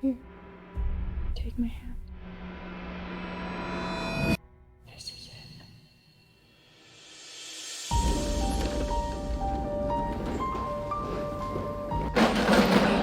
Here, take my hand. This is it.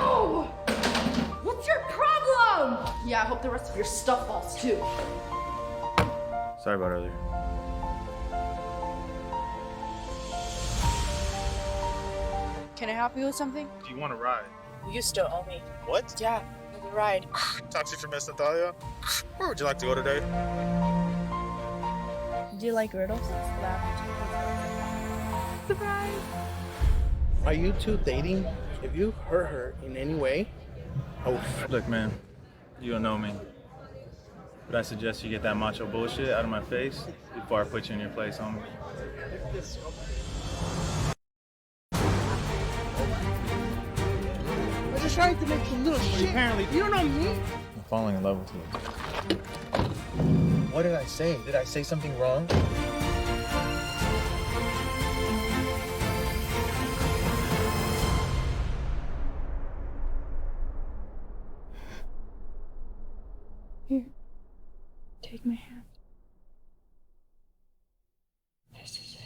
Oh! What's your problem? Yeah, I hope the rest of your stuff falls too. Sorry about earlier. Can I help you with something? Do you want to ride? You still owe me. What? Yeah, the ride. Taxi from Miss Natalia? Where would you like to go today? Do you like riddles? Surprise! Are you two dating? If you hurt her in any way, I will. Look, man, you don't know me. But I suggest you get that macho bullshit out of my face before I put you in your place, homie. I'm just trying to make some little shit. Apparently, You don't know me. I'm falling in love with you. What did I say? Did I say something wrong? Here, take my hand. This is it.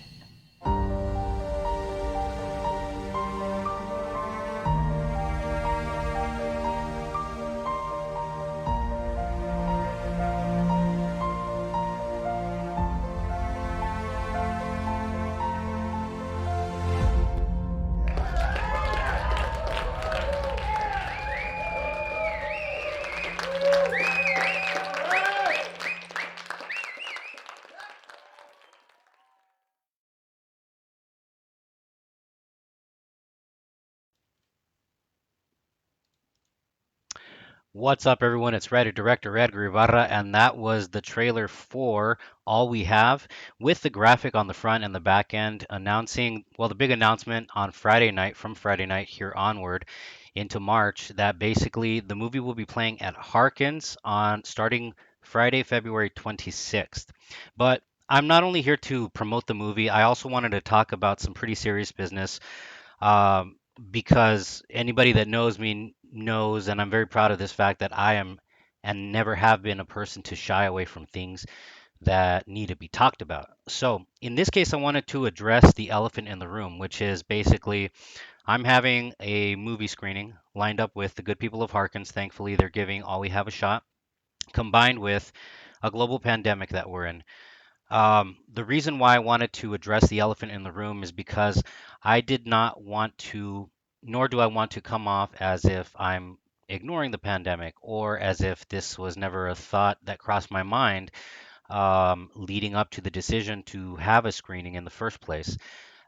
What's up, everyone? It's writer director Edgar Ibarra, and that was the trailer for All We Have with the graphic on the front and the back end announcing, well, the big announcement on Friday night, from Friday night here onward into March, that basically the movie will be playing at Harkins on starting Friday, February 26th. But I'm not only here to promote the movie, I also wanted to talk about some pretty serious business um, because anybody that knows me knows, and I'm very proud of this fact, that I am and never have been a person to shy away from things that need to be talked about. So, in this case, I wanted to address the elephant in the room, which is basically I'm having a movie screening lined up with the good people of Harkins. Thankfully, they're giving All We Have a shot, combined with a global pandemic that we're in. The reason why I wanted to address the elephant in the room is because I did not want to, nor do I want to come off as if I'm ignoring the pandemic or as if this was never a thought that crossed my mind leading up to the decision to have a screening in the first place.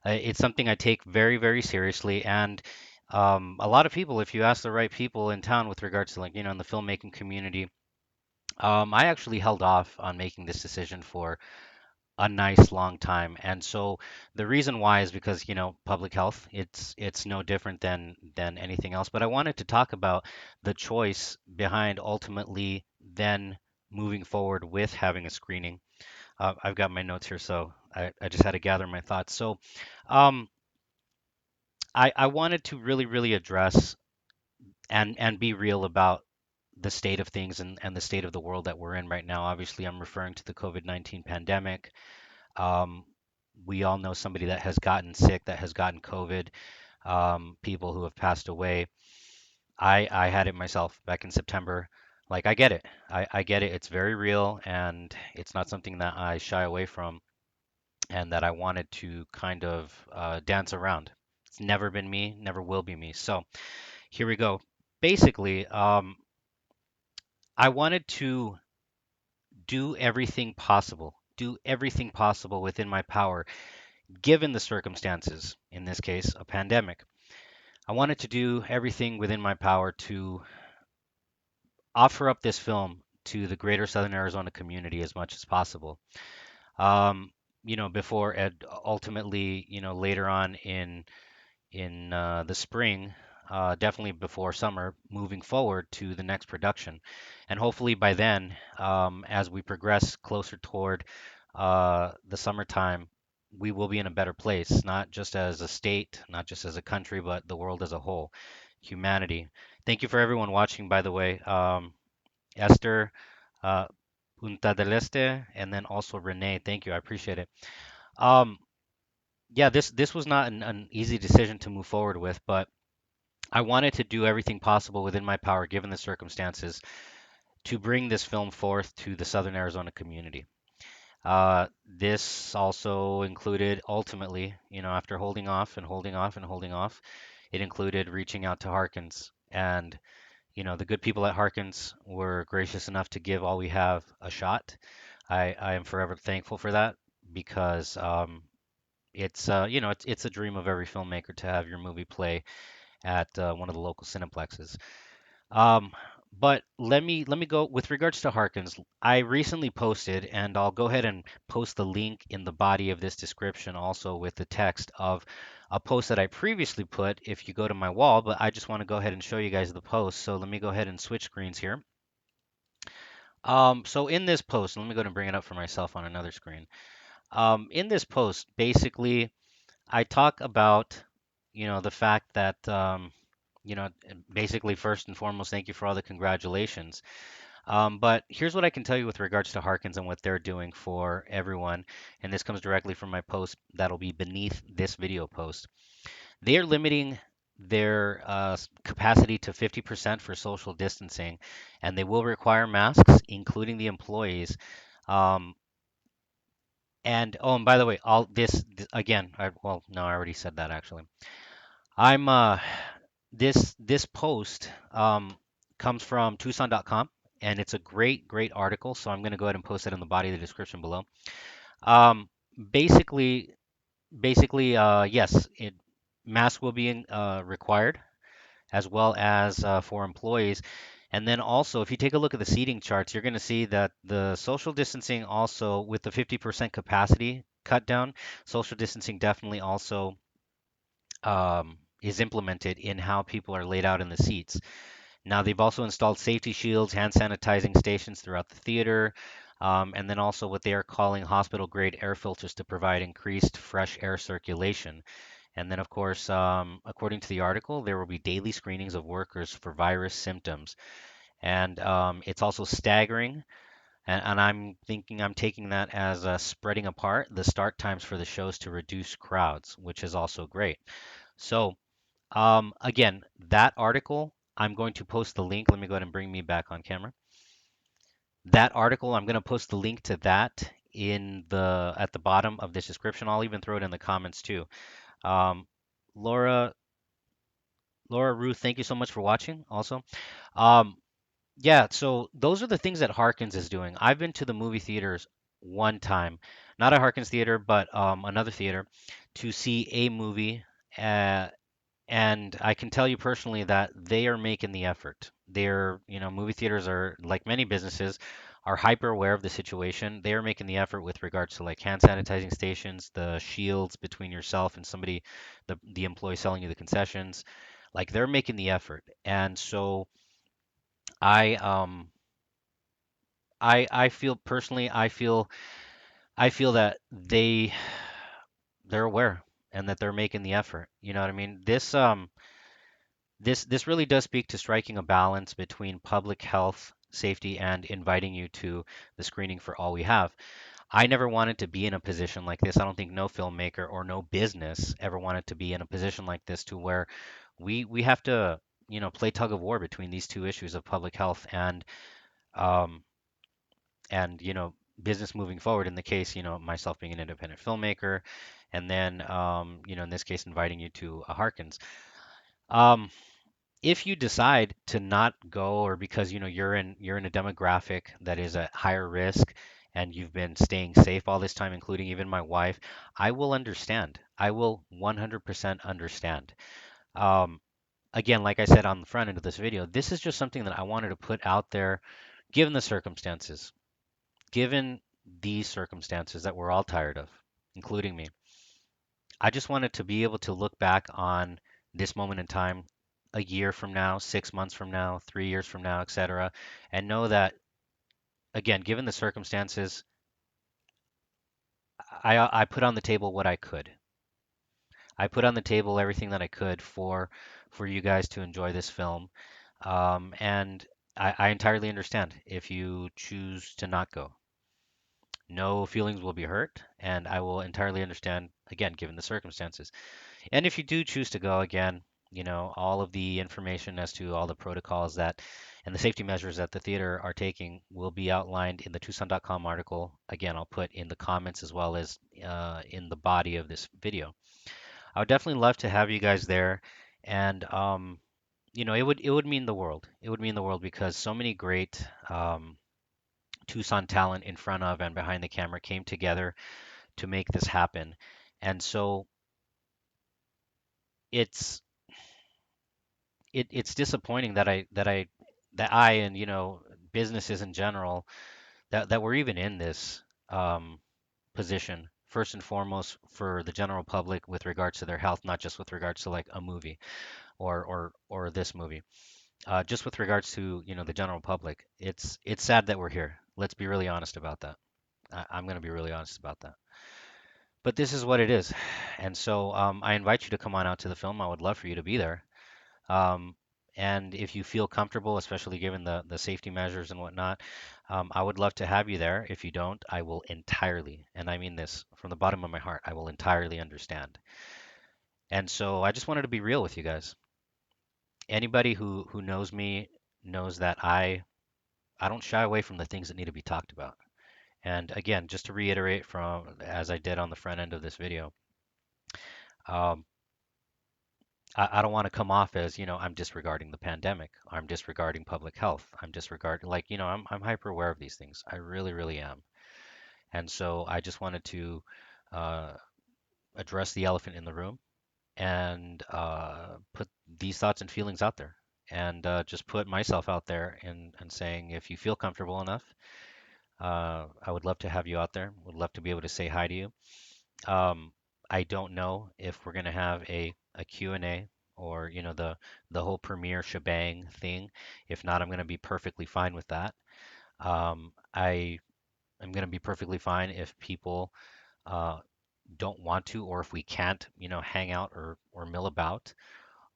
It's something I take very, very seriously. And a lot of people, if you ask the right people in town with regards to, like, in the filmmaking community, I actually held off on making this decision for a nice long time. And so the reason why is because, public health, it's no different than anything else. But I wanted to talk about the choice behind ultimately then moving forward with having a screening. I've got my notes here, so I just had to gather my thoughts. So um, I wanted to really, really address and be real about the state of things and the state of the world that we're in right now. Obviously, I'm referring to the COVID-19 pandemic. Um, we all know somebody that has gotten sick, that has gotten COVID, people who have passed away. I had it myself back in September. Like, I get it. I get it. It's very real, and it's not something that I shy away from and that I wanted to kind of dance around. It's never been me, never will be me. So here we go. Basically, I wanted to do everything possible within my power given the circumstances, in this case, a pandemic. I wanted to do everything within my power to offer up this film to the greater Southern Arizona community as much as possible. Um, before ultimately, later on in the spring, definitely before summer, moving forward to the next production, and hopefully by then, as we progress closer toward the summertime, we will be in a better place, not just as a state, not just as a country, but the world as a whole. humanity. Thank you for everyone watching, by the way. Esther, uh, Punta del Este, and then also Renee. Thank you. I appreciate it. Um, yeah, this was not an easy decision to move forward with, but I wanted to do everything possible within my power, given the circumstances, to bring this film forth to the Southern Arizona community. This also included ultimately, after holding off and holding off and holding off, it included reaching out to Harkins. And, the good people at Harkins were gracious enough to give All We Have a shot. I am forever thankful for that because it's a dream of every filmmaker to have your movie play at one of the local cineplexes. Um, but let me go with regards to Harkins. I recently posted, and I'll go ahead and post the link in the body of this description also with the text of a post that I previously put if you go to my wall, but I just want to go ahead and show you guys the post. So let me go ahead and switch screens here. So in this post, let me go ahead and bring it up for myself on another screen. In this post, basically, I talk about, the fact that, basically, first and foremost, thank you for all the congratulations. But here's what I can tell you with regards to Harkins and what they're doing for everyone. And this comes directly from my post that'll be beneath this video post. They are limiting their capacity to 50% for social distancing, and they will require masks, including the employees. Um, and by the way, all this again, well, no, I already said that actually. I'm this post comes from Tucson.com, and it's a great article. So I'm going to go ahead and post it in the body of the description below. Um, basically, yes, masks will be required as well as for employees. And then also, if you take a look at the seating charts, you're going to see that the social distancing also, with the 50% capacity cut down, social distancing definitely also is implemented in how people are laid out in the seats. Now, they've also installed safety shields, hand sanitizing stations throughout the theater, and then also what they are calling hospital grade air filters to provide increased fresh air circulation. And then, of course, according to the article, there will be daily screenings of workers for virus symptoms. And it's also staggering. And I'm taking that as spreading apart the start times for the shows to reduce crowds, which is also great. So, again, that article, I'm going to post the link. Let me go ahead and bring me back on camera. That article, I'm going to post the link to that at the bottom of this description. I'll even throw it in the comments too. Um, Laura, Ruth, thank you so much for watching also. Um, yeah, so those are the things that Harkins is doing. I've been to the movie theaters one time, not a Harkins theater, but another theater, to see a movie. Uh, And I can tell you personally that they are making the effort. Movie theaters are, like many businesses, are hyper aware of the situation. They are making the effort with regards to like hand sanitizing stations, the shields between yourself and somebody, the employee selling you the concessions. Like they're making the effort. And so I I feel personally, I feel that they're aware and that they're making the effort. You know what I mean? This really does speak to striking a balance between public health, safety, and inviting you to the screening for All We Have. I never wanted to be in a position like this. I don't think no filmmaker or no business ever wanted to be in a position like this to where we have to, play tug of war between these two issues of public health um and business moving forward in the case, myself being an independent filmmaker and then in this case inviting you to a Harkins. Um, if you decide to not go or because you're in a demographic that is at higher risk and you've been staying safe all this time, including even my wife, I will understand. I will 100% understand. um, Again, like I said on the front end of this video, this is just something that I wanted to put out there given the circumstances, given these circumstances that we're all tired of, including me. I just wanted to be able to look back on this moment in time a year from now, 6 months from now, 3 years from now, etc., and know that, again, given the circumstances, I put on the table what I could. I put on the table everything that I could for you guys to enjoy this film. And I entirely understand if you choose to not go. No feelings will be hurt, and I will entirely understand, again, given the circumstances. And if you do choose to go again, all of the information as to all the protocols that and the safety measures that the theater are taking will be outlined in the Tucson.com article. Again, I'll put in the comments as well as in the body of this video. I would definitely love to have you guys there, and it would mean the world. It would mean the world because so many great Tucson talent in front of and behind the camera came together to make this happen. And so it's it's disappointing that I and businesses in general that we're even in this um, position first and foremost for the general public with regards to their health, not just with regards to like a movie or this movie. Just with regards to the general public, it's sad that we're here. Let's be really honest about that. I'm going to be really honest about that. But this is what it is, and so I invite you to come on out to the film. I would love for you to be there. Um, and if you feel comfortable, especially given the safety measures and whatnot, I would love to have you there. If you don't, I will entirely, and I mean this from the bottom of my heart, I will entirely understand. And so I just wanted to be real with you guys. Anybody who knows me knows that I don't shy away from the things that need to be talked about. And again, just to reiterate from as I did on the front end of this video, um, I don't want to come off as, I'm disregarding the pandemic. I'm disregarding public health. I'm disregarding, like, I'm hyper aware of these things. I really, really am. And so I just wanted to uh, address the elephant in the room and put these thoughts and feelings out there and just put myself out there and saying, if you feel comfortable enough, I would love to have you out there. Would love to be able to say hi to you. Um, I don't know if we're going to have a Q&A or, the whole premiere shebang thing. If not, I'm going to be perfectly fine with that. I am going to be perfectly fine if people uh, don't want to, or if we can't, hang out or mill about,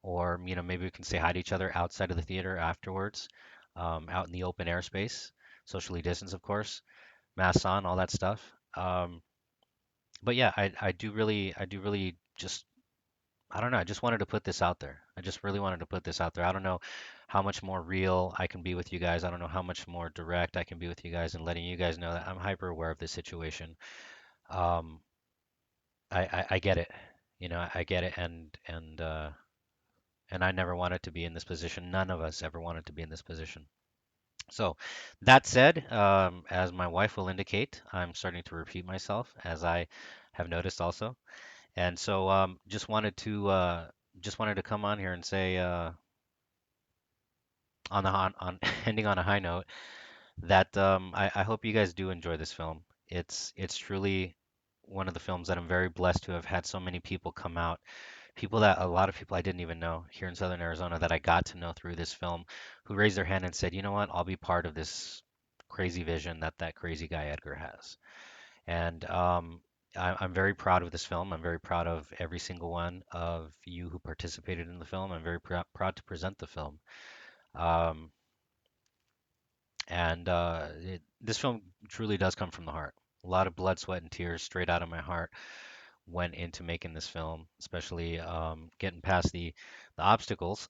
or, maybe we can say hi to each other outside of the theater afterwards, out in the open airspace, socially distanced, of course, masks on, all that stuff. But yeah, I do really just I don't know. I just wanted to put this out there. I just really wanted to put this out there. I don't know how much more real I can be with you guys. I don't know how much more direct I can be with you guys and letting you guys know that I'm hyper aware of this situation. Um, I get it. I get it, and I never wanted to be in this position. None of us ever wanted to be in this position. So, that said, as my wife will indicate, I'm starting to repeat myself, as I have noticed also. And so just wanted to come on here and say on ending on a high note that I hope you guys do enjoy this film. It's truly one of the films that I'm very blessed to have had so many people come out, people that a lot of people I didn't even know here in Southern Arizona that I got to know through this film, who raised their hand and said, you know what, I'll be part of this crazy vision that crazy guy Edgar has. And I'm very proud of this film. I'm very proud of every single one of you who participated in the film. I'm very proud to present the film. Um, and this film truly does come from the heart. A lot of blood, sweat, and tears straight out of my heart went into making this film, especially getting past the obstacles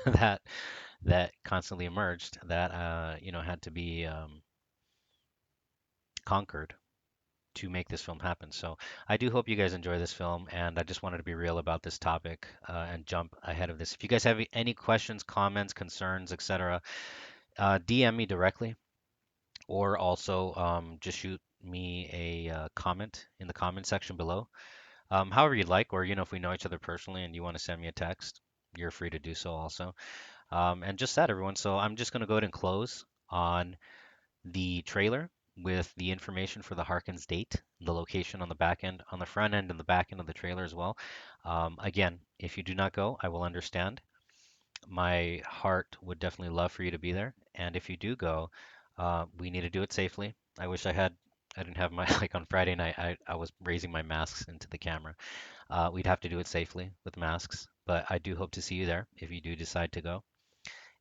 that that constantly emerged that had to be conquered to make this film happen. So I do hope you guys enjoy this film, and I just wanted to be real about this topic and jump ahead of this. If you guys have any questions, comments, concerns, etc., DM me directly, or also just shoot me a comment in the comment section below. However you'd like, or if we know each other personally and you want to send me a text, you're free to do so also. And just that, everyone. So I'm just going to go ahead and close on the trailer with the information for the Harkins date, the location on the back end, on the front end and the back end of the trailer as well. Again, if you do not go, I will understand. My heart would definitely love for you to be there. And if you do go, we need to do it safely. I didn't have my, like on Friday night, I was raising my masks into the camera. We'd have to do it safely with masks, but I do hope to see you there if you do decide to go.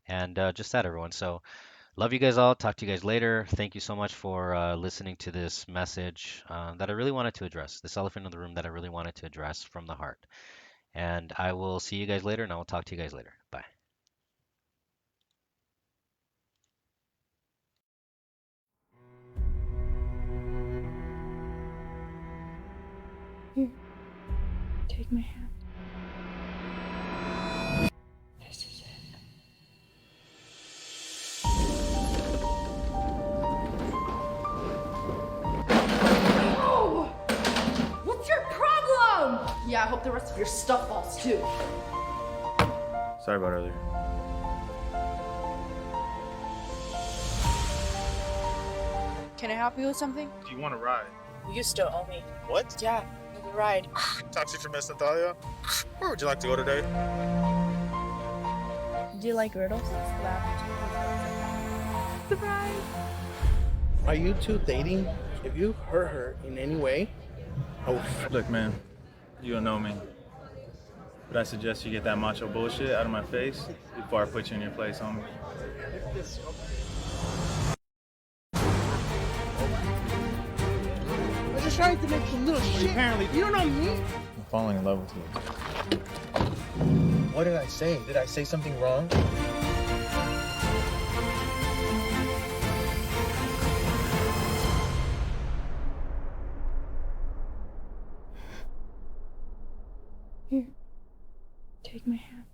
And just that, everyone. So love you guys all. Talk to you guys later. Thank you so much for listening to this message that I really wanted to address, this elephant in the room that I really wanted to address from the heart. And I will see you guys later, and I will talk to you guys later. Bye. Here, take my hand. This is it. Oh! What's your problem? Yeah, I hope the rest of your stuff falls too. Sorry about earlier. Can I help you with something? Do you want to ride? You still owe me. What? Yeah, the ride. Taxi for Miss Natalia? Where would you like to go today? Do you like riddles? Surprise! Are you two dating? If you hurt her in any way, oh, Look, man, you don't know me. But I suggest you get that macho bullshit out of my face before I put you in your place, homie. I just tried to make some little shit. Apparently, you don't know me. I'm falling in love with you. What did I say? Did I say something wrong? Here, take my hand.